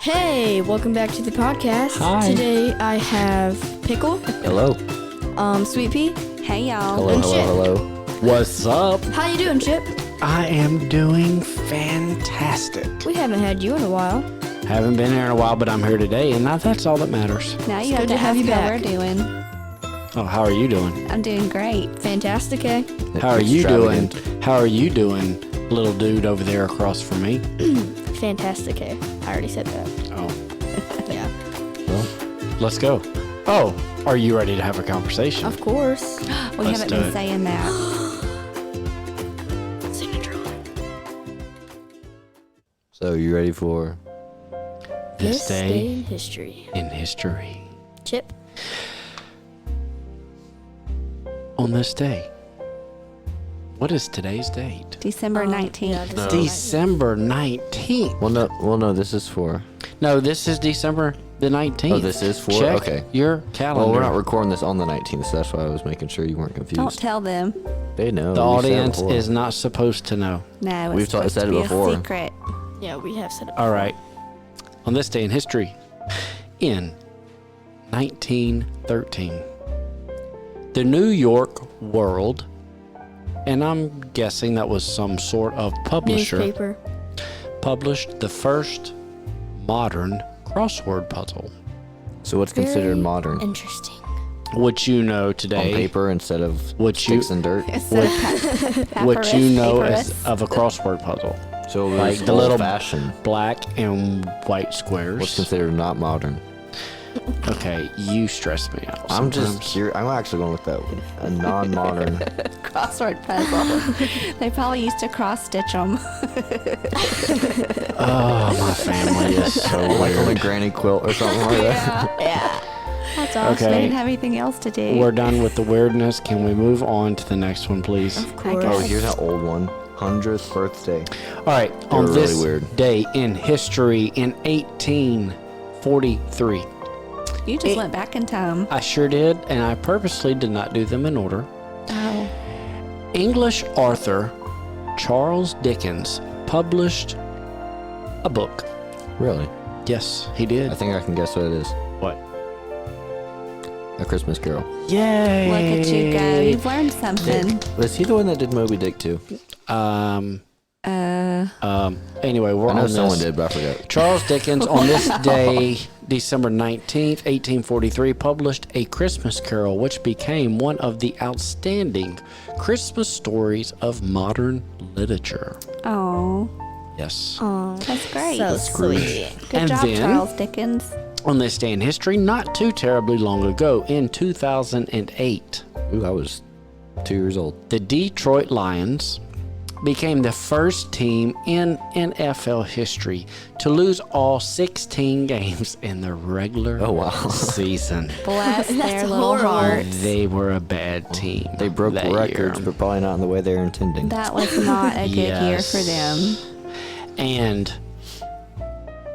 Hey, welcome back to the podcast. Hi. Today I have Pickle, Hello. Sweet Pea. Hey y'all. Hello, And hello, Chip. hello. What's up? How you doing, Chip? I am doing fantastic. We haven't had you in a while. Haven't been here in a while, but I'm here today, and that's all that matters. Now you It's have good to to have ask you how back. we're doing. Oh, how are you doing? I'm doing great. Fantastic, eh? How are you doing? Extravagant. How are you doing, little dude over there across from me? Fantastic, eh? I already said that. Oh, Yeah. well, let's go. Oh, are you ready to have a conversation? Of course. We Let's haven't do been it. saying that. Signature line. So you ready for? This day in history. in history. Chip. On this day. What is today's date? December 19th. Yeah, this No. is December 19th. Well, no. This is for. No, this is December the 19th. Oh, this is for. Check Okay. your calendar. Well, we're not recording this on the 19th, so that's why I was making sure you weren't confused. Don't tell them. They know. The we said it audience before. is not supposed to know. No, We've it's supposed said to it be before. a secret. Yeah, we have said it. All right. On this day in history, in 1913, the New York World, and I'm guessing that was some sort of publisher, Newspaper. published the first modern crossword puzzle, So what's considered Very modern? Interesting. which you know On today, paper instead of Which you- sticks and dirt. Instead of what you know as papyrus. of a crossword puzzle. So it was Like the little old-fashioned. black and white squares. What's considered not modern? Okay, you stress me out. I'm just sometimes. curious. I'm actually going with that one. A non-modern. crossword puzzle. They probably used to cross stitch them. Oh, my family is so like on a weird. granny quilt or something like that. Yeah. That's awesome. They Okay. didn't have anything else to do. We're done with the weirdness. Can we move on to the next one, please? Of course. Oh, here's an old one. 100th birthday. All right. On were really this weird. day in history in 1843, You just went back in time. I sure did, and I purposely did not do them in order. Oh. English author Charles Dickens published a book. Really? Yes, he I did. think I can guess what it is. What? A Christmas Carol. Yay! Look at you go. You've learned something. Was he the one that did Moby Dick too? Anyway, we're I know on someone this. did, but I forgot. Charles Dickens, on this day, December 19th, 1843, published A Christmas Carol, which became one of the outstanding Christmas stories of modern literature. Oh, Yes. that's great. So sweet. Good And job, then- Charles Dickens. On this day in history, not too terribly long ago, in 2008, Ooh, I was 2 years old. the Detroit Lions became the first team in NFL history to lose all 16 games in the regular Oh, wow. season. Bless their That's little horrible. hearts. They were a bad team. They broke that records, year. but probably not in the way they were intending. That was not a good year for them. Yes. And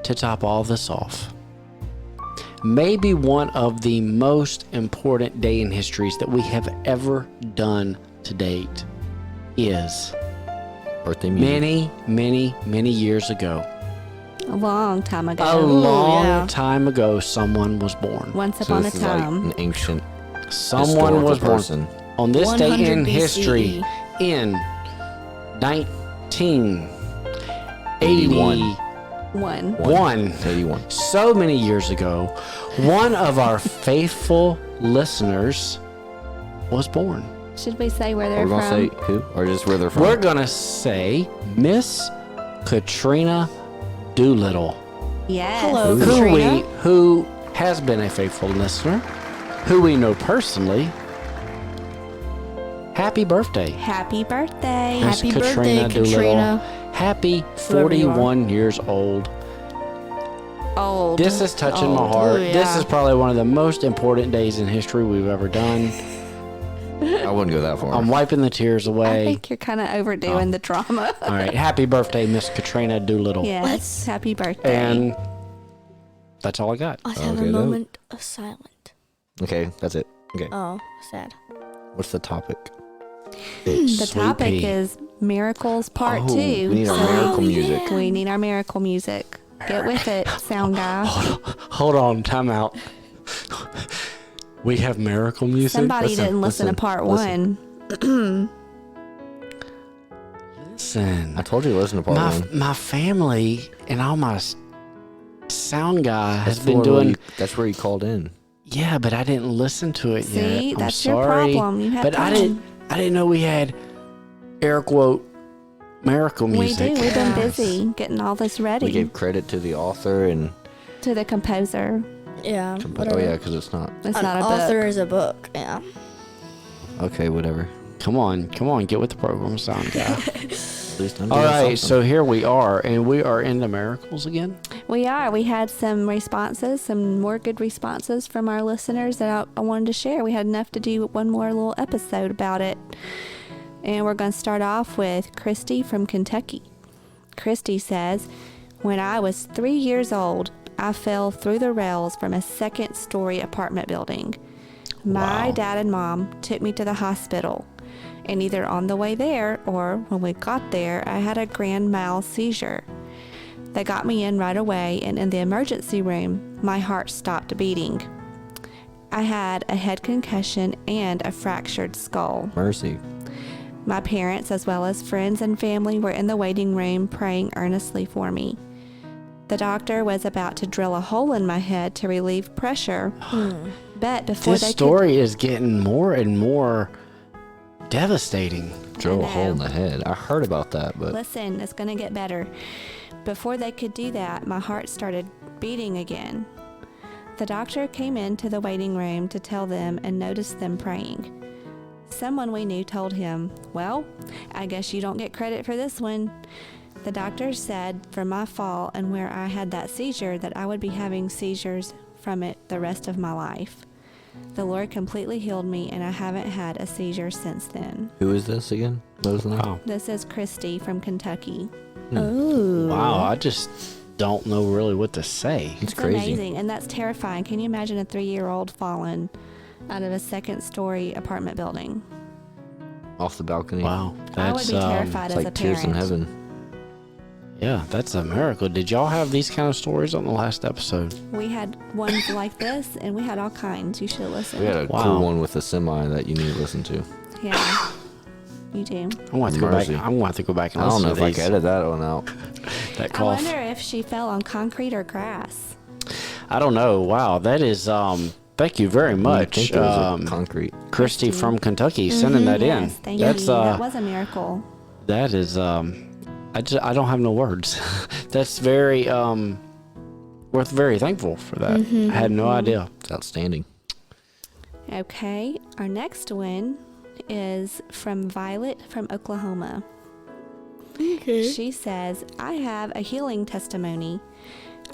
to top all this off, maybe one of the most important day in histories that we have ever done to date is Birthday music. many years ago. A long time ago. A long yeah. time ago, someone was born. Once So upon a this is like time. an ancient Someone historical was born. person. On this day 100 in BCE. history, in 1981, One. 81. so many years ago, one of our faithful listeners was born. Should we say where Are they're we going to say from? who? Or just where they're from? We're gonna say Miss Katrina Doolittle, Yes. Hello, who Katrina. who has been a faithful listener, who we know personally. Happy birthday, Happy birthday. Miss Happy birthday, Doolittle. Katrina. Happy Whoever you are. 41 years old. Old. This is touching my Old. heart. Ooh, This yeah. is probably one of the most important days in history we've ever done. I wouldn't go that far. I'm wiping the tears I away. think you're kind of overdoing the drama. All right, happy birthday, Miss Katrina Doolittle. Yes. Let's- Happy birthday. And that's all I got. Let's have Okay, a though. moment of silence. Okay, that's it. Okay. Oh, sad. What's the topic? the Sweet topic pea. is miracles part Oh, 2. we need our So miracle yeah. music. we need our miracle music. Get with it, sound guy. Hold on, time out. We have miracle music. Somebody didn't listen to part one. Listen. I told you to listen to part one. My family and all my sound guy has That's been for doing. That's where you called in. Yeah, but I didn't listen to it yet. See, I'm that's your sorry. problem. You have but time. I didn't know we had air quote miracle music. We do. We've been Yeah. busy getting all this ready. We gave credit to the author and. To the composer. Yeah. Oh Whatever. yeah, because it's not. It's An not a author book. is a book. Yeah. Okay, whatever. Come on, get with the program, sound guy. At least I'm All doing right, something. so here we are, and we are into miracles again. We are. We had some responses, some more good responses from our listeners that I wanted to share. We had enough to do one more little episode about it. And we're going to start off with Christy from Kentucky. Christy says, when I was 3 years old, I fell through the rails from a second-story apartment building. My Wow. dad and mom took me to the hospital. And either on the way there or when we got there, I had a grand mal seizure. They got me in right away, and in the emergency room, my heart stopped beating. I had a head concussion and a fractured skull. Mercy. My parents, as well as friends and family, were in the waiting room praying earnestly for me. The doctor was about to drill a hole in my head to relieve pressure, but before This they story is getting more and more devastating. Drill a know. hole in the head. I heard about that, but Listen, it's going to get better. Before they could do that, my heart started beating again. The doctor came into the waiting room to tell them and noticed them praying. Someone we knew told him, "Well, I guess you don't get credit for this one." The doctor said from my fall and where I had that seizure that I would be having seizures from it the rest of my life. The Lord completely healed me, and I haven't had a seizure since then. who is this again? What was the name? Wow. This is Christy from Kentucky. Ooh. Wow, I just don't know really what to say. It's It's crazy. amazing, and that's terrifying. Can you imagine a 3-year-old falling out of a second-story apartment building? Off the balcony. Wow, I would that's be terrified It's as a like tears in parent. heaven. yeah, that's a miracle. Did y'all have these kind of stories on the last episode? We had ones like this, and we had all kinds. You should listen. We had a Wow. cool one with a semi that you need to listen to. Yeah, you do. I'm gonna have to go back. Mercy. I'm gonna have to go back and I don't listen know to if I these. can edit that one out. That I cough. wonder if she fell on concrete or grass. I don't know. Wow, that is. Thank you very I much, think it was a concrete. Christy Christy. from Kentucky, sending that in. Yes, thank That's you. That was a miracle. that is. I don't have no words. That's very we're very thankful for that. I had no idea. It's outstanding. Okay, our next one is from Violet from Oklahoma. Okay. She says, I have a healing testimony.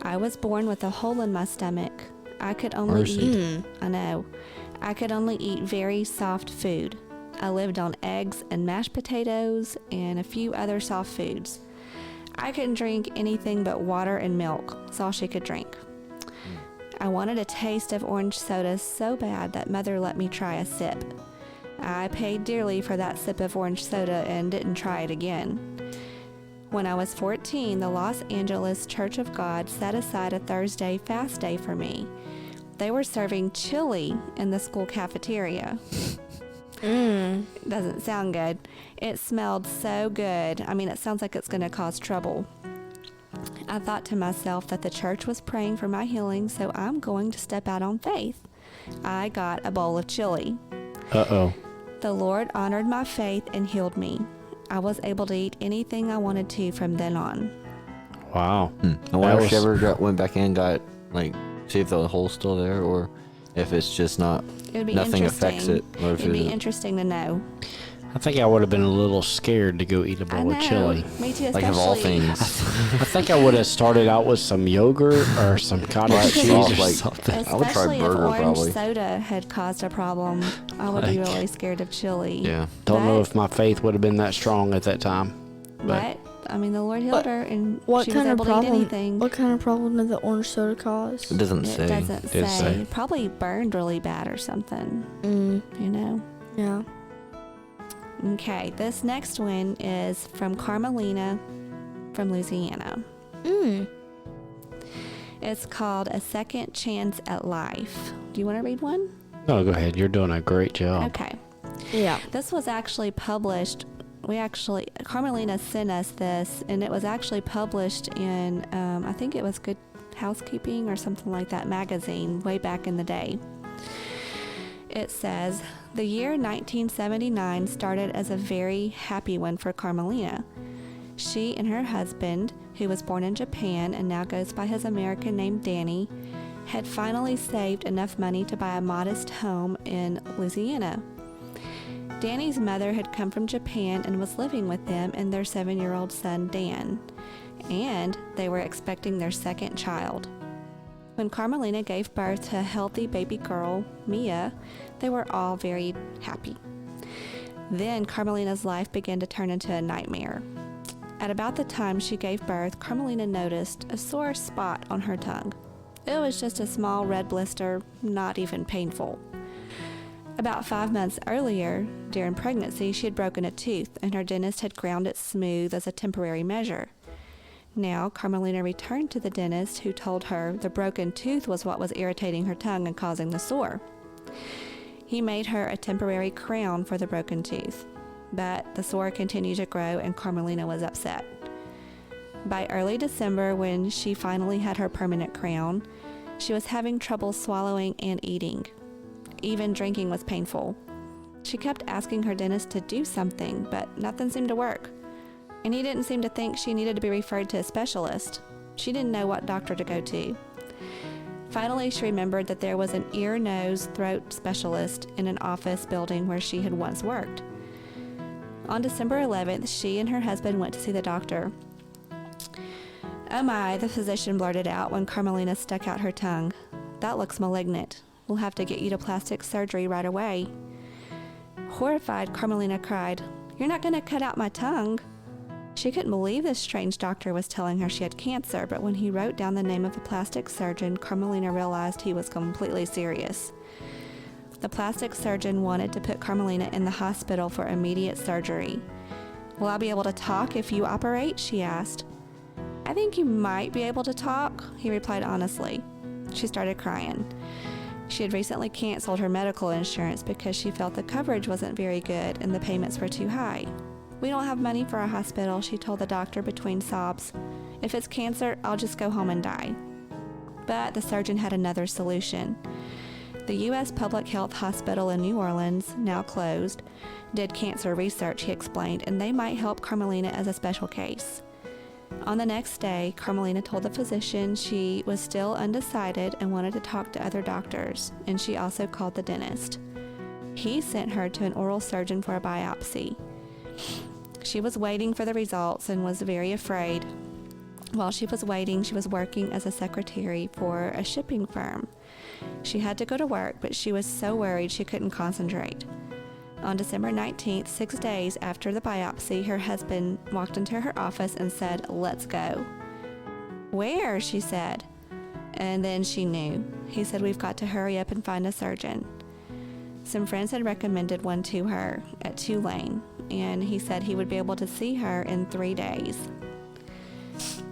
I was born with a hole in my stomach. I could only Mercy. eat, I know, I could only eat very soft food. I lived on eggs and mashed potatoes and a few other soft foods. I couldn't drink anything but water and milk. That's all she could drink. I wanted a taste of orange soda so bad that Mother let me try a sip. I paid dearly for that sip of orange soda and didn't try it again. When I was 14, the Los Angeles Church of God set aside a Thursday fast day for me. They were serving chili in the school cafeteria. Doesn't sound good. It smelled so good. I mean, it sounds like it's going to cause trouble. I thought to myself that the church was praying for my healing, so I'm going to step out on faith. I got a bowl of chili. Uh-oh. The Lord honored my faith and healed me. I was able to eat anything I wanted to from then on. Wow. I wonder if she was- ever went back in and got, like, see if the hole's still there or if it's just not, It would be nothing interesting. affects it. Or if It'd be it, interesting to know. I think I would have been a little scared to go eat a I bowl know. of chili. Me too, especially. like, of all things. I think I would have started out with some yogurt or some cottage Black cheese sauce, or like- something. I would try Especially if burger, orange probably. soda had caused a problem, I would be Like- really scared of chili. Yeah. Don't know But- if my faith would have been that strong at that time. But I mean, the Lord healed What- her, and What she was kind of able to eat problem? anything. What kind of problem did the orange soda cause? It doesn't It say. doesn't Didn't say. say. Probably burned really bad or something. You know. Yeah. Okay, this next one is from Carmelina from Louisiana. It's called A Second Chance at Life. Do you want to read one? No, go ahead. You're doing a great job. Okay. Yeah. This was actually published. Carmelina sent us this, and it was actually published in, I think it was Good Housekeeping or something like that magazine way back in the day. It says, the year 1979 started as a very happy one for Carmelina. She and her husband, who was born in Japan and now goes by his American name Danny, had finally saved enough money to buy a modest home in Louisiana. Danny's mother had come from Japan and was living with them and their 7-year-old son Dan, and they were expecting their second child. When Carmelina gave birth to a healthy baby girl, Mia, they were all very happy. Then Carmelina's life began to turn into a nightmare. At about the time she gave birth, Carmelina noticed a sore spot on her tongue. It was just a small red blister, not even painful. About 5 months earlier, during pregnancy, she had broken a tooth and her dentist had ground it smooth as a temporary measure. Now, Carmelina returned to the dentist, who told her the broken tooth was what was irritating her tongue and causing the sore. He made her a temporary crown for the broken tooth, but the sore continued to grow and Carmelina was upset. By early December, when she finally had her permanent crown, she was having trouble swallowing and eating. Even drinking was painful. She kept asking her dentist to do something, but nothing seemed to work. And he didn't seem to think she needed to be referred to a specialist. She didn't know what doctor to go to. Finally, she remembered that there was an ear, nose, throat specialist in an office building where she had once worked. On December 11th, she and her husband went to see the doctor. "Oh my," the physician blurted out when Carmelina stuck out her tongue. "That looks malignant. We'll have to get you to plastic surgery right away." Horrified, Carmelina cried, "You're not going to cut out my tongue?" She couldn't believe this strange doctor was telling her she had cancer, but when he wrote down the name of the plastic surgeon, Carmelina realized he was completely serious. The plastic surgeon wanted to put Carmelina in the hospital for immediate surgery. "Will I be able to talk if you operate?" she asked. "I think you might be able to talk," he replied honestly. She started crying. She had recently canceled her medical insurance because she felt the coverage wasn't very good and the payments were too high. "We don't have money for a hospital," she told the doctor between sobs. "If it's cancer, I'll just go home and die." But the surgeon had another solution. The U.S. Public Health Hospital in New Orleans, now closed, did cancer research, he explained, and they might help Carmelina as a special case. On the next day, Carmelina told the physician she was still undecided and wanted to talk to other doctors, and she also called the dentist. He sent her to an oral surgeon for a biopsy. She was waiting for the results and was very afraid. While she was waiting, she was working as a secretary for a shipping firm. She had to go to work, but she was so worried she couldn't concentrate. On December 19th, 6 days after the biopsy, her husband walked into her office and said, "Let's go." "Where?" she said. And then she knew. He said, "We've got to hurry up and find a surgeon." Some friends had recommended one to her at Tulane, and he said he would be able to see her in 3 days.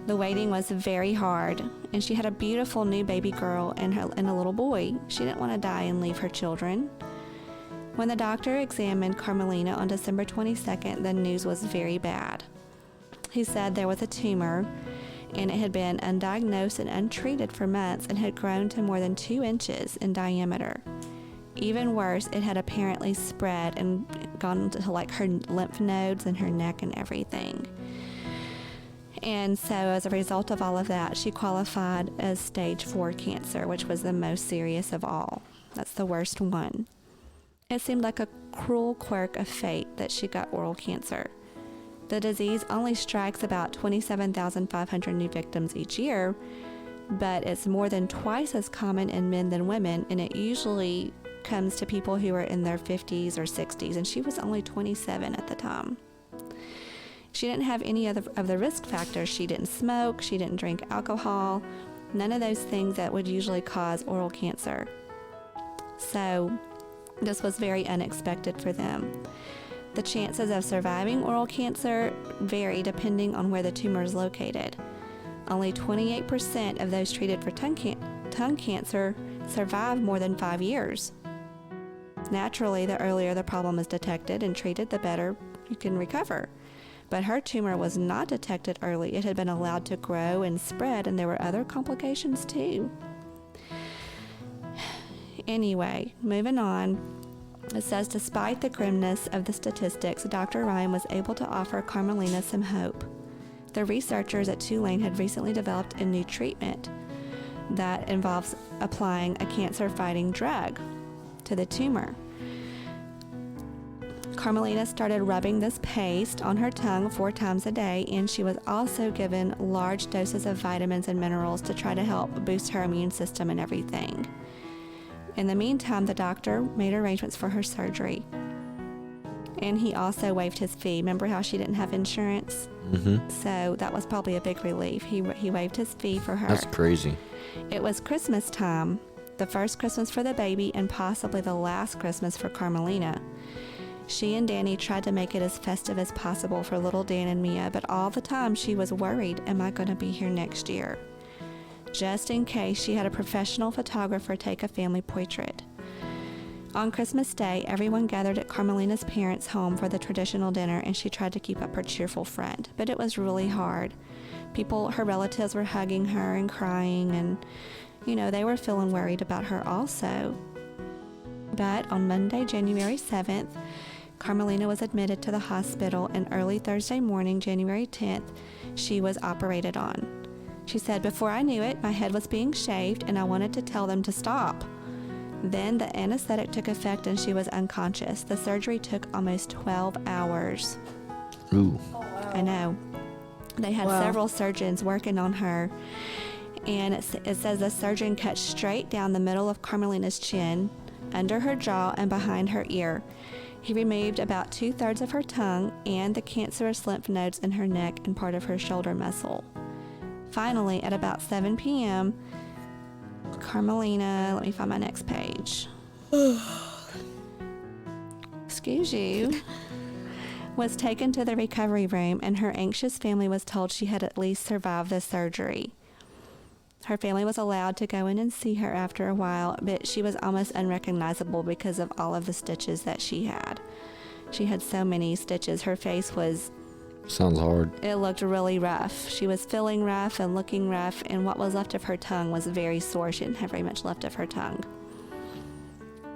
The waiting was very hard, and she had a beautiful new baby girl and a little boy. She didn't want to die and leave her children. When the doctor examined Carmelina on December 22nd, the news was very bad. He said there was a tumor, and it had been undiagnosed and untreated for months and had grown to more than 2 inches in diameter. Even worse, it had apparently spread and gone to like her lymph nodes and her neck and everything. And so as a result of all of that, she qualified as stage 4 cancer, which was the most serious of all. That's the worst one. It seemed like a cruel quirk of fate that she got oral cancer. The disease only strikes about 27,500 new victims each year, but it's more than twice as common in men than women, and it usually comes to people who are in their 50s or 60s, and she was only 27 at the time. She didn't have any of the risk factors. She didn't smoke, she didn't drink alcohol, none of those things that would usually cause oral cancer. So this was very unexpected for them. The chances of surviving oral cancer vary depending on where the tumor is located. Only 28% of those treated for tongue cancer survive more than 5 years. Naturally, the earlier the problem is detected and treated, the better you can recover. But her tumor was not detected early. It had been allowed to grow and spread, and there were other complications too. Anyway, moving on. It says, despite the grimness of the statistics, Dr. Ryan was able to offer Carmelina some hope. The researchers at Tulane had recently developed a new treatment that involves applying a cancer-fighting drug to the tumor. Carmelina started rubbing this paste on her tongue 4 times a day, and she was also given large doses of vitamins and minerals to try to help boost her immune system and everything. In the meantime, the doctor made arrangements for her surgery, and he also waived his fee. Remember how she didn't have insurance? Mm-hmm. So that was probably a big relief. He waived his fee for her. That's crazy. It was Christmas time, the first Christmas for the baby and possibly the last Christmas for Carmelina. She and Danny tried to make it as festive as possible for little Dan and Mia, but all the time she was worried, am I going to be here next year? Just in case, she had a professional photographer take a family portrait. On Christmas Day, everyone gathered at Carmelina's parents' home for the traditional dinner, and she tried to keep up her cheerful front, but it was really hard. Her relatives were hugging her and crying, and, they were feeling worried about her also. But on Monday, January 7th, Carmelina was admitted to the hospital, and early Thursday morning, January 10th, she was operated on. She said, before I knew it, my head was being shaved, and I wanted to tell them to stop. Then the anesthetic took effect, and she was unconscious. The surgery took almost 12 hours. Ooh. I know. They had several surgeons working on her, and it says the surgeon cut straight down the middle of Carmelina's chin, under her jaw, and behind her ear. He removed about 2/3 of her tongue and the cancerous lymph nodes in her neck and part of her shoulder muscle. Finally, at about 7 p.m., Carmelina, let me find my next page. Excuse you. Was taken to the recovery room, and her anxious family was told she had at least survived the surgery. Her family was allowed to go in and see her after a while, but she was almost unrecognizable because of all of the stitches that she had. She had so many stitches. Her face Sounds hard. it looked really rough. She was feeling rough and looking rough, and what was left of her tongue was very sore. She didn't have very much left of her tongue.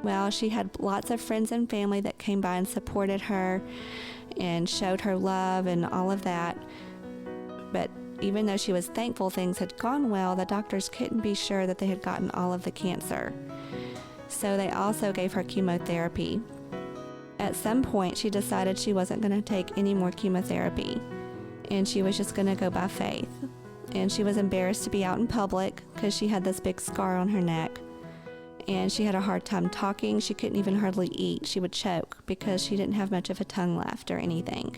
Well, she had lots of friends and family that came by and supported her and showed her love and all of that. But even though she was thankful things had gone well, the doctors couldn't be sure that they had gotten all of the cancer. So they also gave her chemotherapy. At some point, she decided she wasn't going to take any more chemotherapy, and she was just going to go by faith. And she was embarrassed to be out in public because she had this big scar on her neck, and she had a hard time talking. She couldn't even hardly eat. She would choke because she didn't have much of a tongue left or anything.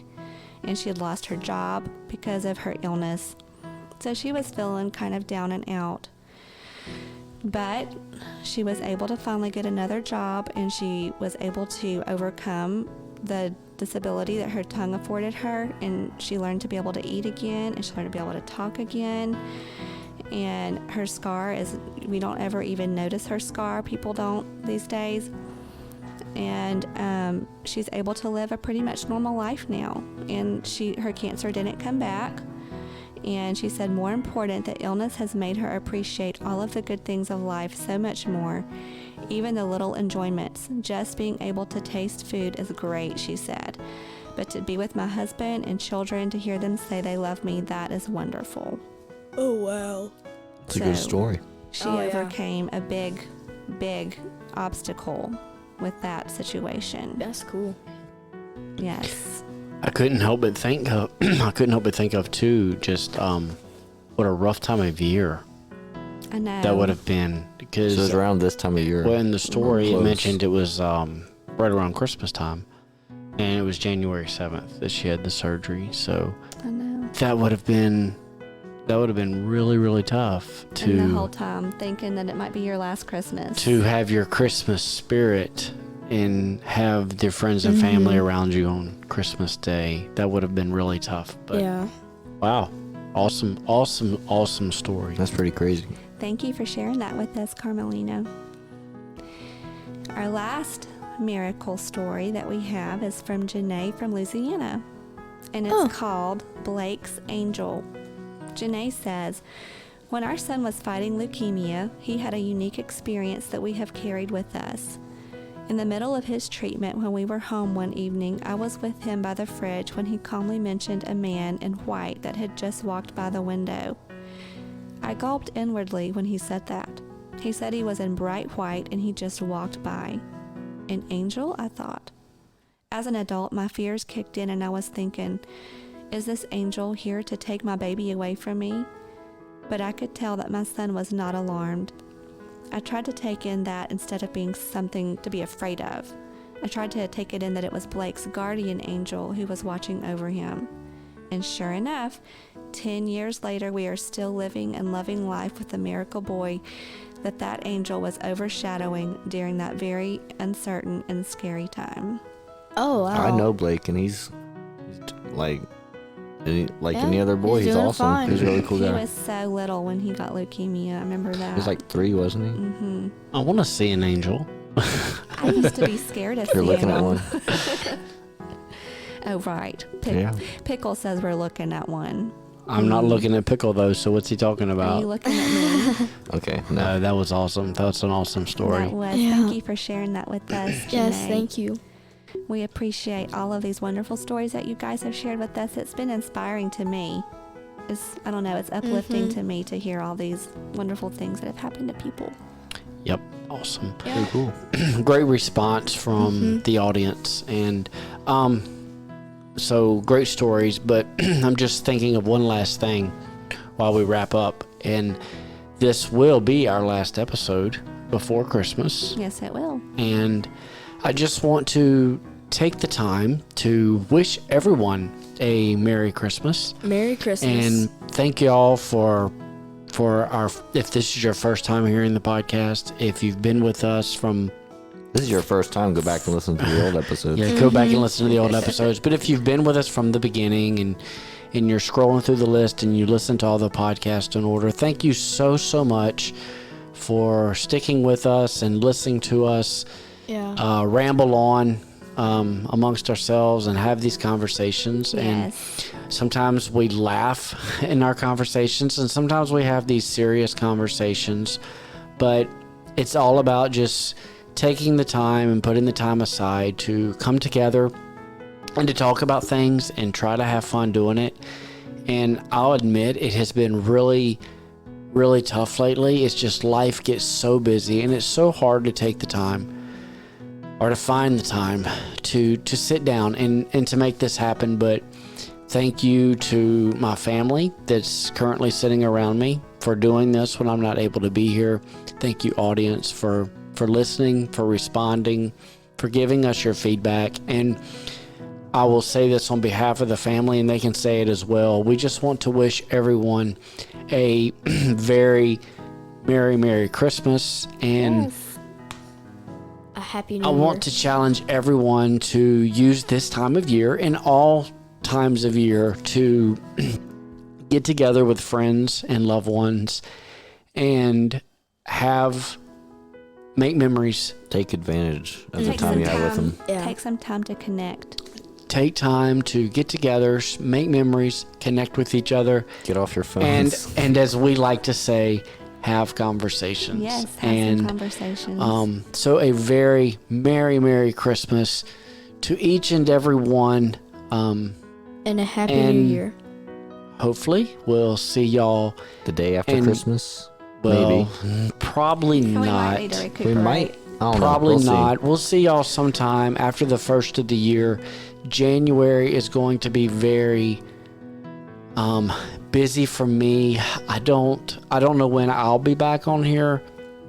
And she had lost her job because of her illness. So she was feeling kind of down and out. But she was able to finally get another job, and she was able to overcome the disability that her tongue afforded her, and she learned to be able to eat again, and she learned to be able to talk again. And her scar we don't ever even notice her scar. People don't these days. And she's able to live a pretty much normal life now. And her cancer didn't come back. And she said, more important, the illness has made her appreciate all of the good things of life so much more, even the little enjoyments. Just being able to taste food is great, she said. But to be with my husband and children, to hear them say they love me, that is wonderful. Oh, wow. It's a good story. She Oh, yeah. overcame a big, big obstacle with that situation. That's cool. Yes. I couldn't help but think of too, just what a rough time of year I know. that would have been, because So it's around this time of year. well, in the story it Close. mentioned it was right around Christmas time, and it was January 7th that she had the surgery. So I know. that would have been really, really tough And the whole time thinking that it might be your last Christmas. to have your Christmas spirit and have your friends and family around you on Christmas Day. That would have been really tough. But Yeah. wow, Awesome story. That's pretty crazy. Thank you for sharing that with us, Carmelina. Our last miracle story that we have is from Janae from Louisiana, and it's called Blake's Angel. Janae says, when our son was fighting leukemia, he had a unique experience that we have carried with us. In the middle of his treatment, when we were home one evening, I was with him by the fridge when he calmly mentioned a man in white that had just walked by the window. I gulped inwardly when he said that. He said he was in bright white and he just walked by. An angel, I thought. As an adult, my fears kicked in and I was thinking, is this angel here to take my baby away from me? But I could tell that my son was not alarmed. I tried to take in that instead of being something to be afraid of. I tried to take it in that it was Blake's guardian angel who was watching over him. And sure enough, 10 years later, we are still living and loving life with the miracle boy that angel was overshadowing during that very uncertain and scary time. Oh, wow. I know Blake, and he's like Yeah, any other boy. he's He's doing awesome. fine. He's a really cool He guy. was so little when he got leukemia. I remember that. He was like 3, wasn't he? Mm-hmm. I want to see an angel. I used to be scared of You're seeing looking at them. one. Oh, right. Yeah. Pickle says we're looking at one. I'm not looking at Pickle though, so what's he talking Are you about? looking at me? Okay. No, No. that was awesome. That's an awesome story. That was. Yeah. Thank you for sharing that with us, Yes, Janae. thank you. We appreciate all of these wonderful stories that you guys have shared with us. It's been inspiring to me. It's uplifting to me to hear all these wonderful things that have happened to people. Yep, awesome. Pretty cool. Great response from the audience, and so great stories. But I'm just thinking of one last thing while we wrap up, and this will be our last episode before Christmas. Yes, it will. And I just want to take the time to wish everyone a Merry Christmas. Merry Christmas. And thank you all for our, if this is your first time hearing the podcast, if you've been with us from, This is your first time. Go back and listen to the old episodes. yeah, go back and listen to the old episodes. But if you've been with us from the beginning and you're scrolling through the list and you listen to all the podcasts in order, thank you so much for sticking with us and listening to us ramble on amongst ourselves and have these conversations. Yes. And sometimes we laugh in our conversations and sometimes we have these serious conversations, but it's all about just taking the time and putting the time aside to come together and to talk about things and try to have fun doing it. And I'll admit it has been really tough lately. It's just life gets so busy and it's so hard to take the time or to find the time to sit down and to make this happen. But thank you to my family that's currently sitting around me for doing this when I'm not able to be here. Thank you, audience, for listening, for responding, for giving us your feedback. And I will say this on behalf of the family, and they can say it as well. We just want to wish everyone a very Merry Christmas. And a happy new I year. want to challenge everyone to use this time of year and all times of year to get together with friends and loved ones and make memories. Take advantage of the Take time some you have with them. Yeah. Take some time to connect. Take time to get together, make memories, connect with each other, Get off your phones. and as we like to say, have conversations. Yes, have some conversations. So a very Merry Christmas to each and every one. And a happy and- new year. Hopefully, we'll see y'all. The day after and- Christmas. Well, probably We might not. need to We recuperate. might. I don't Probably know. We'll see. not. We'll see y'all sometime after the first of the year. January is going to be very busy for me. I don't know when I'll be back on here,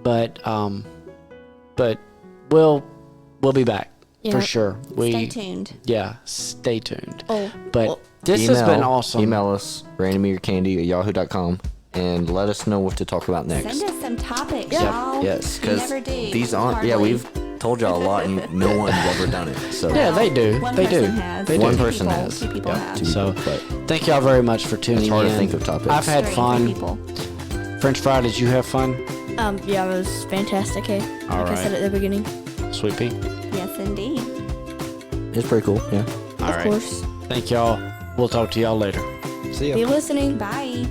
but we'll be back for Yeah. sure. Stay tuned. Yeah, stay tuned. Oh, But this has been awesome. Email us, randomyourcandy@yahoo.com, and let us know what to talk about next. Send us some topics, Yeah. y'all. Yes, We because never do. these aren't. Yeah, hardly. we've told y'all a lot, and no one's ever done it. So Yeah, they do. One They do. person has. They do. one Two person people- has. Two people Yeah, have. two So, people, but thank y'all very much for tuning it's hard in. to think of topics. I've had Straight fun. three people. French fry, did you have fun? Yeah, it was fantastic. Hey, All like I right. said at the beginning. Sweet Pea? Yes, indeed. It's pretty cool. Yeah. All Of right. course. Thank y'all. We'll talk to y'all later. See ya. Be listening. Bye.